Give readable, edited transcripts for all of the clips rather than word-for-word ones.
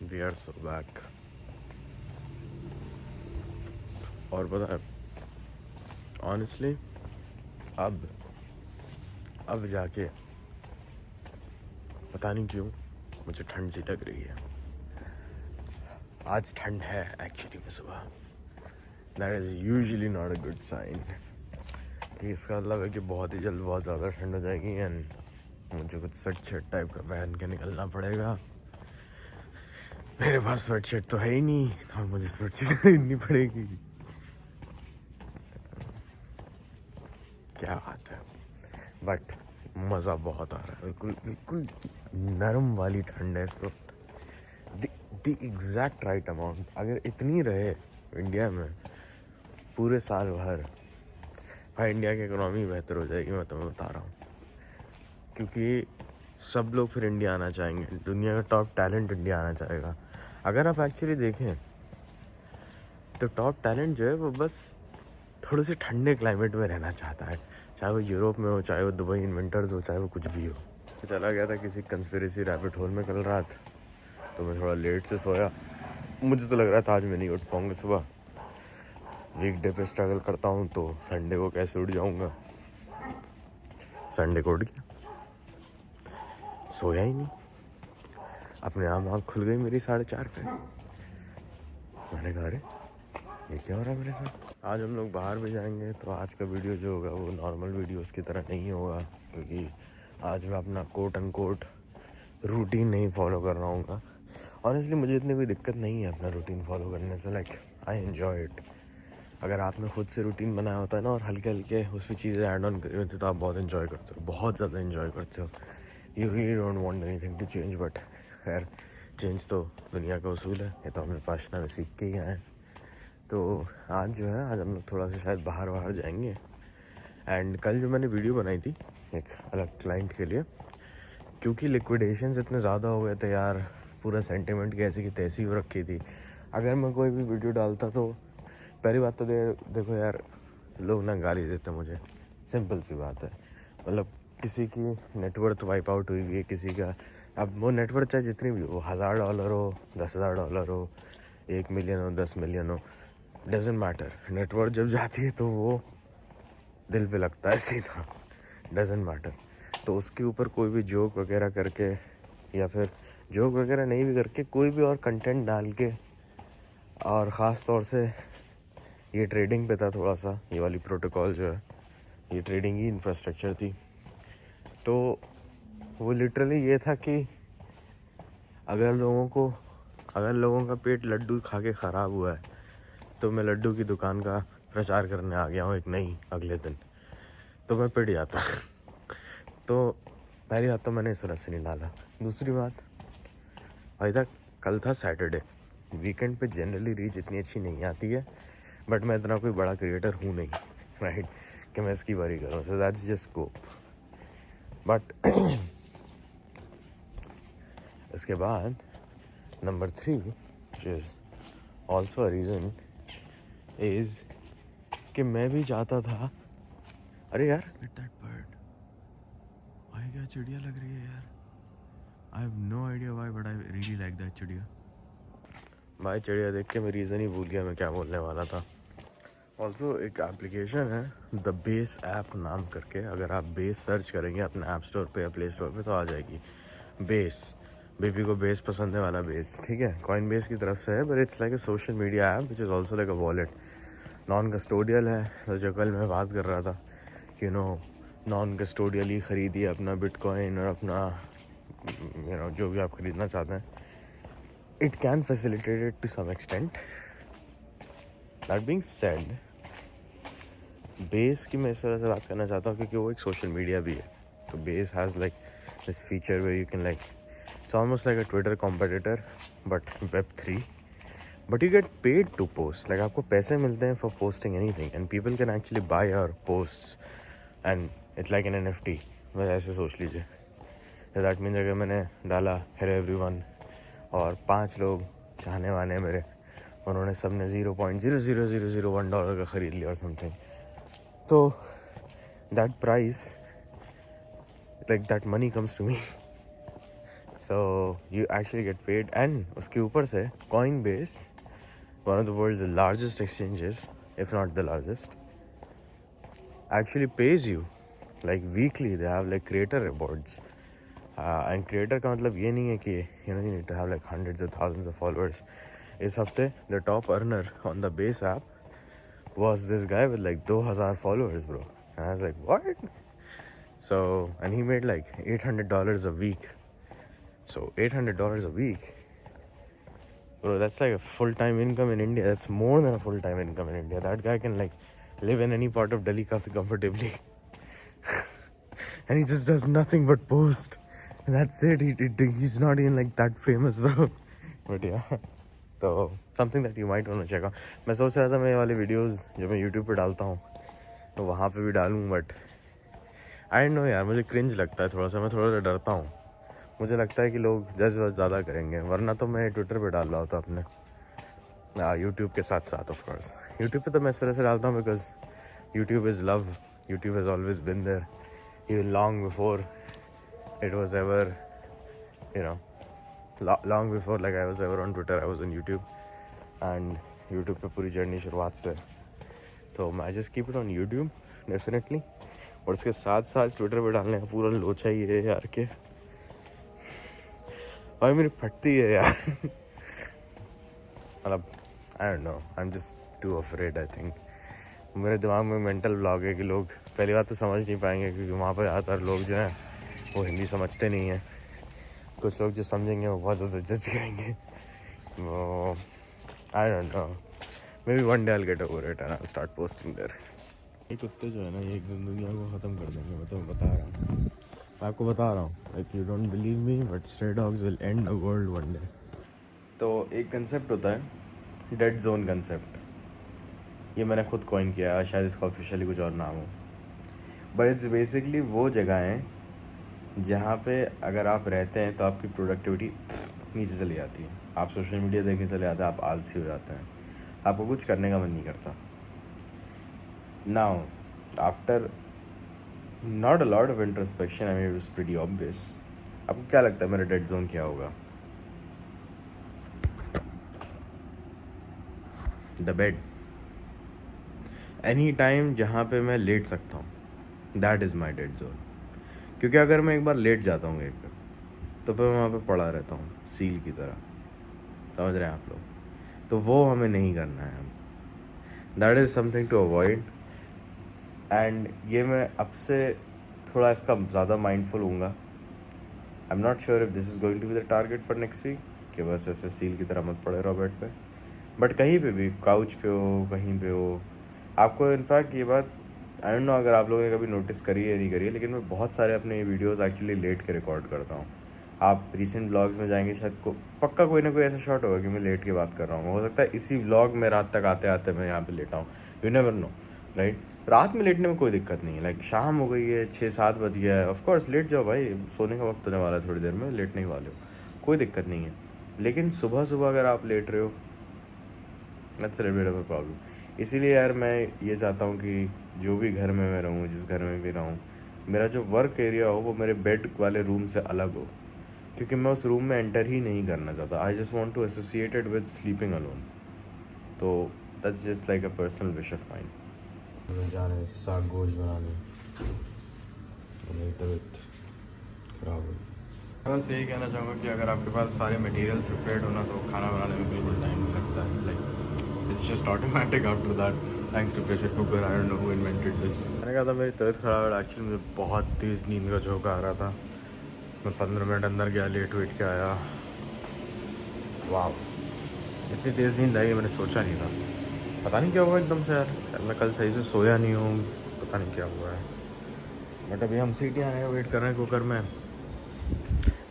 We are so back. और पता है ऑनेस्टली अब जाके पता नहीं क्यों मुझे ठंड सी लग रही है। आज ठंड है एक्चुअली में सुबह। That is usually not a good sign. इसका मतलब है कि बहुत ही जल्द बहुत ज़्यादा ठंड हो जाएगी एंड मुझे कुछ स्वेट शर्ट टाइप का पहन के निकलना पड़ेगा। मेरे पास स्वेट शर्ट तो है ही नहीं, तो मुझे स्वेट शर्ट खरीदनी पड़ेगी। क्या बात है, बट मज़ा बहुत आ रहा है। बिल्कुल बिल्कुल नरम वाली ठंड है इस वक्त। The exact right amount. अगर इतनी रहे इंडिया में पूरे साल भर, भाई इंडिया की इकोनॉमी बेहतर हो जाएगी, मैं तुम्हें बता रहा हूँ। क्योंकि सब लोग फिर इंडिया आना चाहेंगे, दुनिया का टॉप टैलेंट इंडिया आना चाहेगा। अगर आप एक्चुअली देखें तो टॉप टैलेंट जो है वो बस थोड़े से ठंडे क्लाइमेट में रहना चाहता है, चाहे वो यूरोप में हो, चाहे वो दुबई इन विंटर्स हो, चाहे वो कुछ भी हो। चला गया था किसी कंस्पिरेसी रैबिट होल में कल रात, तो मैं थोड़ा लेट से सोया। मुझे तो लग रहा था आज मैं नहीं उठ पाऊँगा सुबह। वीकडे पे स्ट्रगल करता हूँ तो संडे को कैसे उठ जाऊँगा। संडे को उठ गया, सोया ही नहीं, अपने आप आँख खुल गई मेरी 4:30 पे। मैंने कहा अरे ये क्या हो रहा है मेरे साथ। आज हम लोग बाहर भी जाएंगे, तो आज का वीडियो जो होगा वो नॉर्मल वीडियोस की तरह नहीं होगा, क्योंकि आज मैं अपना कोट अनकोट रूटीन नहीं फॉलो कर रहा हूँ। ऑनेस्टली मुझे इतनी कोई दिक्कत नहीं है अपना रूटीन फॉलो करने से। Like I enjoy it. अगर आपने खुद से रूटीन बनाया होता है ना और हल्के हल्के उस पर चीज़ें ऐड ऑन करी होती तो आप बहुत इन्जॉय करते हो, बहुत ज़्यादा इन्जॉय करते हो। You really don't want anything to change, but खैर चेंज तो दुनिया का उसूल है, ये तो हमें पाशना में सीख के ही आए हैं। तो आज जो है, आज हम लोग थोड़ा सा शायद बाहर जाएंगे। एंड कल जो मैंने वीडियो बनाई थी एक अलग क्लाइंट के लिए, क्योंकि लिक्विडेशंस इतने ज़्यादा हो गए थे यार, पूरा सेंटिमेंट कैसी की तैसी हो रखी थी। अगर मैं कोई भी वीडियो डालता तो पहली बात तो देखो यार, लोग ना गाली देते मुझे, सिंपल सी बात है। मतलब किसी की नेटवर्थ वाइप आउट हुई है, किसी का, अब वो नेटवर्थ चाहे जितनी भी हो, $1000 हो, $10,000 हो, 1 मिलियन हो, 10 मिलियन हो, डजेंट मैटर। नेटवर्थ जब जाती है तो वो दिल पे लगता है सीधा, डजेंट मैटर। तो उसके ऊपर कोई भी जोक वगैरह करके, या फिर जोक वगैरह नहीं भी करके, कोई भी और कंटेंट डाल के, और ख़ास तौर से ये ट्रेडिंग पे था थोड़ा सा, ये वाली प्रोटोकॉल जो है ये ट्रेडिंग ही इंफ्रास्ट्रक्चर थी। तो वो लिटरली ये था कि अगर लोगों का पेट लड्डू खा के ख़राब हुआ है तो मैं लड्डू की दुकान का प्रचार करने आ गया हूँ एक नई अगले दिन, तो मैं पिट जाता। तो पहली बात तो मैंने इस वजह से नहीं डाला। दूसरी बात, अभी तक कल था सैटरडे, वीकेंड पे जनरली रीच इतनी अच्छी नहीं आती है, बट मैं इतना कोई बड़ा क्रिएटर हूँ नहीं, राइट, कि मैं इसकी बारी करूँ। So that's just go. But इसके बाद number 3 is also a reason is कि मैं भी चाहता था, अरे यार दैट बर्ड, भाई क्या चिड़िया लग रही है यार। I have no idea why, but I really like that चिड़िया। भाई चिड़िया देख के मैं रीज़न ही भूल गया मैं क्या बोलने वाला था। ऑल्सो एक एप्लीकेशन है द बेस ऐप नाम करके, अगर आप बेस सर्च करेंगे अपने ऐप स्टोर पे या प्ले स्टोर पे तो आ जाएगी। बेस, बेबी को बेस पसंद है वाला बेस, ठीक है, कॉइन बेस की तरफ से है, but it's like a social media app which is also like a wallet. Non custodial है, तो जो कल मैं बात कर रहा था कि नॉन कस्टोडियल ही खरीदिए अपना बिटकॉइन और अपना जो भी आप खरीदना चाहते हैं। It can facilitate it to some extent. That being said, Base की मैं इस तरह से बात करना चाहता हूँ क्योंकि वो एक सोशल मीडिया भी है। तो Base has like this feature where you can like, it's almost like a Twitter competitor but Web3, but you get paid to post. Like आपको पैसे मिलते हैं for posting anything and people can actually buy your post and it's like an NFT। बस ऐसे सोच लीजिए। That means अगर मैंने डाला हेलो एवरीवन और 5 लोग चाहने वाले मेरे, उन्होंने सबने $0.00001 का ख़रीद लिया और समथिंग, तो that price, like that money comes to me So you actually get paid, and उसके ऊपर से Coinbase, one of the world's largest exchanges, if not the largest, actually pays you like weekly. They have like creator rewards, and creator का मतलब ये नहीं है कि you need to have like hundreds of thousands of followers. इस हफ्ते the top earner on the base app was this guy with like 2,000 followers, bro. And I was like, what? So, and he made like $800 a week. So $800 a week, bro, that's like a full-time income in India. That's more than a full-time income in India. That guy can like live in any part of Delhi काफी comfortably. And he just does nothing but post. And that's it. He's not even like that famous, bro. But yeah. तो something that you might want to check out. मैं सोच रहा था मैं ये वाले videos जो मैं यूट्यूब पे डालता हूँ तो वहाँ पे भी डालूँ, बट आई डोंट नो यार, मुझे क्रिंज लगता है थोड़ा सा. मैं थोड़ा सा डरता हूँ. मुझे लगता है कि लोग जज ज़्यादा करेंगे, वरना तो मैं ट्विटर पे डाल रहा होता अपने यूट्यूब के साथ साथ. ऑफ कोर्स यूट्यूब पे तो मैं इस तरह से डालता हूँ because YouTube is love. YouTube has always been there even long before it was ever, you know, long before like I was ever on Twitter, I was on YouTube. And YouTube पे पूरी journey शुरुआत से, तो I just keep it on YouTube definitely. और उसके साथ साथ Twitter पे डालने का पूरा लोचा ही है यार के भाई मेरी फटती है यार. मतलब I don't know, I'm just too afraid. I think मेरे दिमाग में मेंटल ब्लॉक है कि लोग पहली बात तो समझ नहीं पाएंगे क्योंकि वहाँ पर ज़्यादातर लोग जो हैं वो हिंदी समझते नहीं हैं. कुछ लोग जो समझेंगे वो बहुत ज़्यादा जज करेंगे. I don't know, maybe one day I will get over it and I will start posting there. ये कुत्ते जो है ना, ये एक दिन दुनिया को ख़त्म कर देंगे. मैं तो बता रहा हूँ, मैं आपको बता रहा हूँ. Like you don't believe me but stray dogs will and the world one day. तो एक कंसेप्ट होता है डेड जोन कंसेप्ट. ये मैंने खुद कॉइन किया है, शायद इसका ऑफिशियली कुछ और नाम हो, बट इट्स बेसिकली वो जगह है जहाँ पे अगर आप रहते हैं तो आपकी प्रोडक्टिविटी नीचे चली जाती है. आप सोशल मीडिया देखने चले जाते हैं, आप आलसी हो जाते हैं, आपको कुछ करने का मन नहीं करता. Now after not a lot of introspection, I mean it was pretty obvious. आपको क्या लगता है मेरा डेड जोन क्या होगा? The bed. एनी टाइम जहाँ पे मैं लेट सकता हूँ, that is my dead zone. क्योंकि अगर मैं एक बार लेट जाता हूँ एक तो फिर मैं वहाँ पे पड़ा रहता हूँ सील की तरह. समझ रहे हैं आप लोग? तो वो हमें नहीं करना है. That is something to avoid. And ये मैं अब से थोड़ा इसका ज़्यादा माइंडफुल हूँगा. I am not sure if this is going to be the target for next week कि बस ऐसे सील की तरह मत पड़े रहो बेड पे. बट कहीं पे भी, काउच पे हो, कहीं पे हो, आपको इनफैक्ट ये बात आई डोंट नो अगर आप लोगों ने कभी नोटिस करी है या नहीं करी है, लेकिन मैं बहुत सारे अपने वीडियोस एक्चुअली लेट के रिकॉर्ड करता हूँ. आप रिसेंट व्लॉग्स में जाएंगे, शायद पक्का कोई ना कोई ऐसा शॉट होगा कि मैं लेट के बात कर रहा हूँ. हो सकता है इसी व्लॉग में रात तक आते आते मैं यहाँ पे लेटा हूँ. You never know, right? रात में लेटने में कोई दिक्कत नहीं है. लाइक शाम हो गई है, 6-7 बज गया है, ऑफकोर्स लेट जाओ भाई, सोने का वक्त होने वाला है थोड़ी देर में, लेटने वाले हो, कोई दिक्कत नहीं है. लेकिन सुबह सुबह अगर आप लेट रहे हो, that's a little bit of a problem. इसीलिए यार मैं ये चाहता हूँ कि जो भी घर में मैं रहूँ, जिस घर में भी रहूँ, मेरा जो वर्क एरिया हो वो मेरे बेड वाले रूम से अलग हो, क्योंकि मैं उस रूम में एंटर ही नहीं करना चाहता. I just want to associated with sleeping alone. तो that's just like a personal wish of mind. जा रहे साग गोश्त बनाने, मेरी तबीयत खराब हो. मैं बस यही कहना चाहूँगा कि अगर आपके पास सारे मटेरियल्स प्रिपेयर्ड होना तो खाना बनाने में बिल्कुल टाइम नहीं लगता है. Like it's just automatic after that, thanks to pressure cooker. I don't know who invented this. मैंने कहा था मेरी तबीयत ख़राब है. एक्चुअली मुझे बहुत तेज़ नींद का झोंका आ रहा था. मैं 15 मिनट अंदर गया, लेट वेट के आया. वाह, इतनी तेज़ नींद आई, मैंने सोचा नहीं था. पता नहीं क्या हुआ एकदम से यार. मैं कल सही से सोया नहीं हूँ, पता नहीं क्या हुआ है. बट अभी हम सीटी आने का वेट कर रहे हैं कुकर में.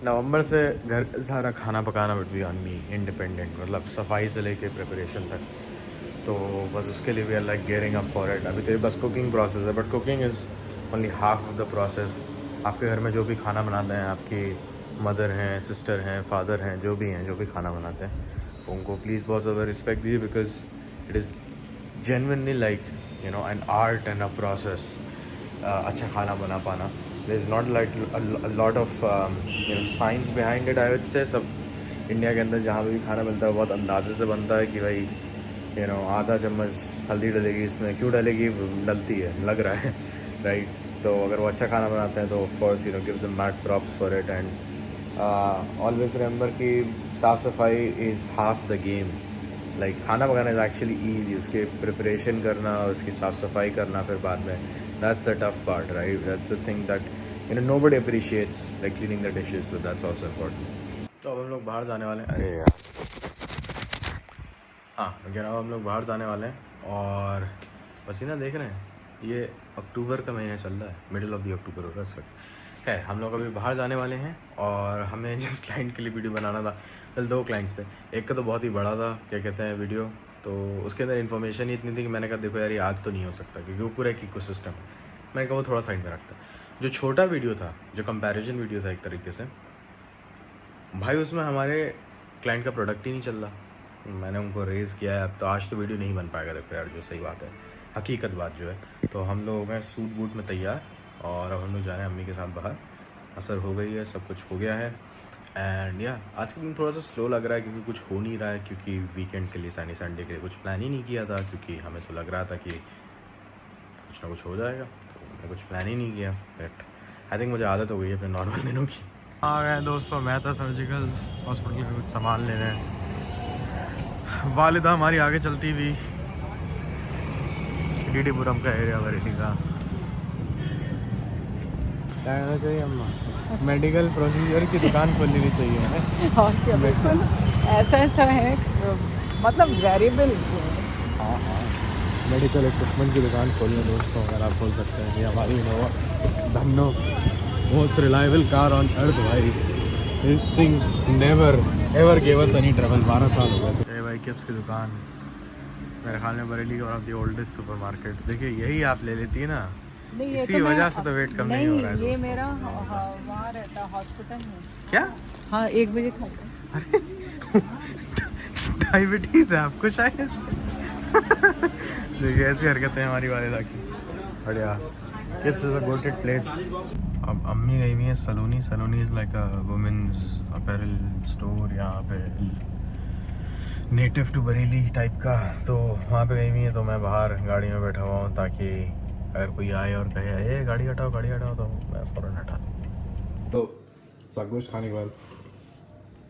नवंबर से घर सारा खाना पकाना will be on me, independent. मतलब सफाई से लेके प्रिपरेशन तक. तो बस उसके लिए we are like gearing up for it. अभी तो ये बस कुकिंग प्रोसेस है, but cooking is only half of the process. आपके घर में जो भी खाना बनाते हैं, आपकी मदर हैं, सिस्टर हैं, फादर हैं, जो भी खाना बनाते हैं, तो उनको प्लीज़ बहुत ज़्यादा रिस्पेक्ट दीजिए, because it is genuinely like you know an art and a process अच्छा खाना बना पाना. There is not like a lot of science behind it. I would say सब इंडिया के अंदर जहाँ भी खाना मिलता है बहुत अंदाजे से बनता है कि भाई आधा चम्मच हल्दी डलेगी, इसमें क्यों डलेगी, डलती है, लग रहा है राइट। तो अगर वो अच्छा खाना बनाते हैं तो of course give them mad props for it. And always remember कि साफ़ सफाई is half the game. Like खाना पकाना इज़ एक्चुअली ईजी, उसके प्रिपरेशन करना, उसकी साफ़ सफाई करना फिर बाद में, that's the tough part right. That's the thing that nobody appreciates, like cleaning the dishes, so that's also important. तो अब हम लोग बाहर जाने वाले हैं। अरे यार हाँ, जनाब हम लोग बाहर जाने वाले हैं और पसीना देख रहे हैं, ये अक्टूबर का महीना चल रहा है, मिडिल ऑफ द अक्टूबर होगा इस वक्त। है हम लोग अभी बाहर जाने वाले हैं और हमें जिस क्लाइंट के लिए वीडियो बनाना था, कल 2 क्लाइंट्स थे। एक का तो बहुत ही बड़ा था, क्या कहते हैं वीडियो, तो उसके अंदर इन्फॉर्मेशन ही इतनी थी कि मैंने कहा देखो यार ये आज तो नहीं हो सकता क्योंकि वो पूरा एक इकोसिस्टम है। मैंने कहा वो थोड़ा साइड में रखता। जो छोटा वीडियो था, जो कंपैरिजन वीडियो था एक तरीके से, भाई उसमें हमारे क्लाइंट का प्रोडक्ट ही नहीं चल रहा। मैंने उनको रेज़ किया है, अब तो आज तो वीडियो नहीं बन पाएगा देखो यार, जो सही बात है, हकीकत बात जो है। तो हम लोग हैं सूट बूट में तैयार और अब हम लोग जा रहे हैं अम्मी के साथ बाहर। असर हो गई है, सब कुछ हो गया है। एंड या आज का दिन थोड़ा सा स्लो लग रहा है क्योंकि कुछ हो नहीं रहा है, क्योंकि वीकेंड के लिए संडे के लिए कुछ प्लान ही नहीं किया था, क्योंकि हमें तो लग रहा था कि कुछ ना कुछ हो जाएगा, तो मैंने कुछ प्लान ही नहीं किया। बट आई थिंक मुझे आदत हो गई है अपने नॉर्मल दिनों की। आ गए दोस्तों मेहता सर्जिकल हॉस्पिटल में कुछ सामान लेने हैं। वालिदा हमारी आगे चलती हुई डीडीपुरम का एरिया बरेली का। क्या कहना चाहिए अम्मा, मेडिकल प्रोसीजर की दुकान खोल लेनी चाहिए है। और क्या, बिल्कुल ऐसा है, मतलब वेरिएबल। हाँ हाँ, मेडिकल इक्विपमेंट की दुकान खोलने दोस्तों, अगर आप खोल सकते हैं। ये हमारी Innova Dhanno most reliable car on earth भाई। This thing never ever gave us any trouble. 12 साल हो गए। ए भाई किप्स की दुकान मेरे ख्याल में बरेली का one of the oldest supermarket. देखिए यही आप ले लेती है ना, नहीं, ये इसी तो वजह से तो वेट कम नहीं हो रहा है ये दोस्तों। मेरा वहाँ रहता हॉस्पिटल में। क्या? हाँ 1 बजे खाता है। डायबिटीज़ है आपको शायद। देखिए ऐसी हरकतें हैं हमारी वालिदा की। बढ़िया। Kipps is a goated place. अब अम्मी गई हुई है Saloni. Saloni is like a women's apparel store यहाँ पे, नेटिव टू बरेली टाइप का। तो वहाँ पे गई हुई है, तो मैं बाहर गाड़ी में बैठा हुआ हूँ ताकि अगर कोई आए और कहे ये गाड़ी हटाओ तो मैं फ़ौरन हटा दूँ। तो सब कुछ खाने के बाद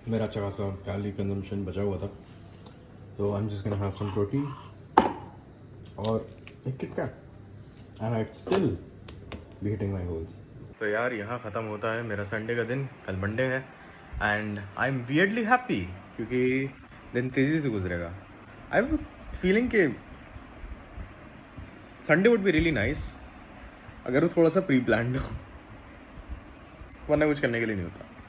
मेरा अच्छा खासा कैलोरी कंजम्पशन बचा हुआ था, तो I am just gonna have some protein और एक KitKat and I still be hitting my goals. तो यार यहाँ ख़त्म होता है मेरा संडे का दिन। कल मंडे है and I am weirdly happy क्योंकि दिन तेज़ी से गुजरेगा। आई एम फीलिंग कि Sunday would be really nice अगर वो थोड़ा सा प्री प्लान्ड हो, वरना कुछ करने के लिए नहीं होता।